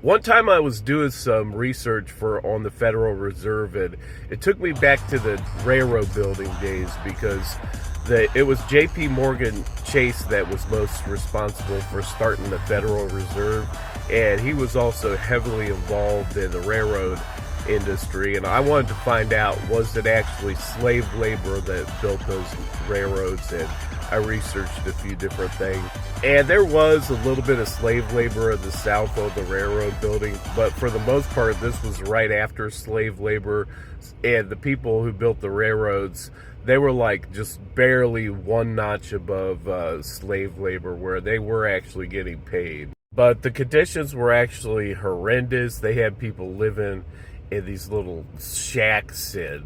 One time I was doing some research on the Federal Reserve, and it took me back to the railroad building days because it was J.P. Morgan Chase that was most responsible for starting the Federal Reserve, and he was also heavily involved in the railroad industry. And I wanted to find out, was it actually slave labor that built those railroads? And I researched a few different things, and there was a little bit of slave labor in the South of the railroad building, but for the most part this was right after slave labor. And the people who built the railroads, they were like just barely one notch above slave labor, where they were actually getting paid. But the conditions were actually horrendous. They had people living in these little shacks, and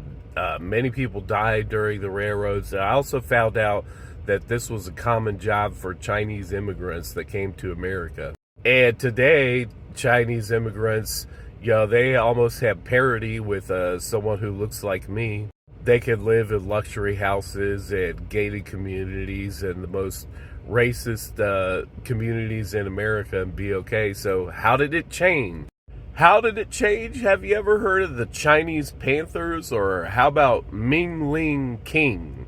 many people died during the railroads. And I also found out that this was a common job for Chinese immigrants that came to America. And today, Chinese immigrants, they almost have parity with someone who looks like me. They could live in luxury houses and gated communities and the most racist communities in America and be okay. So how did it change? How did it change? Have you ever heard of the Chinese Panthers? Or how about Ming Ling King?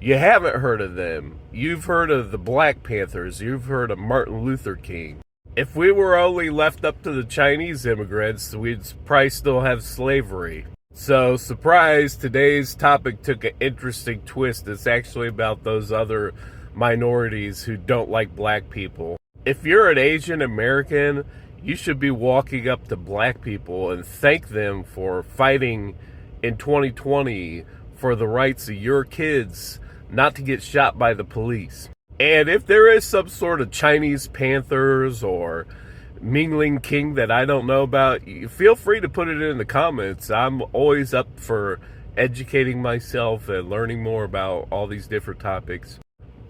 You haven't heard of them. You've heard of the Black Panthers. You've heard of Martin Luther King. If we were only left up to the Chinese immigrants, we'd probably still have slavery. So, surprise, today's topic took an interesting twist. It's actually about those other minorities who don't like black people. If you're an Asian American, you should be walking up to black people and thank them for fighting in 2020 for the rights of your kids not to get shot by the police. And if there is some sort of Chinese Panthers or Ming Ling King that I don't know about, feel free to put it in the comments. I'm always up for educating myself and learning more about all these different topics.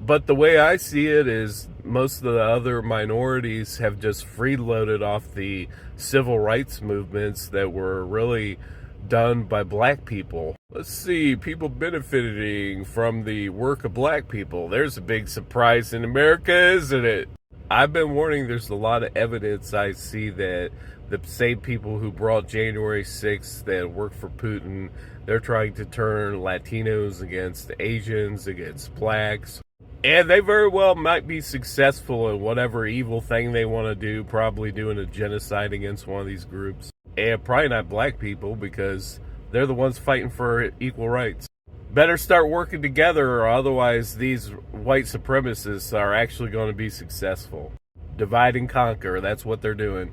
But the way I see it is most of the other minorities have just freeloaded off the civil rights movements that were really done by black people. Let's see, people benefiting from the work of black people. There's a big surprise in America, isn't it? I've been warning, there's a lot of evidence I see that the same people who brought January 6th that work for Putin, they're trying to turn Latinos against Asians, against blacks. And they very well might be successful in whatever evil thing they want to do, probably doing a genocide against one of these groups. And probably not black people, because they're the ones fighting for equal rights. Better start working together, or otherwise these white supremacists are actually going to be successful. Divide and conquer, that's what they're doing.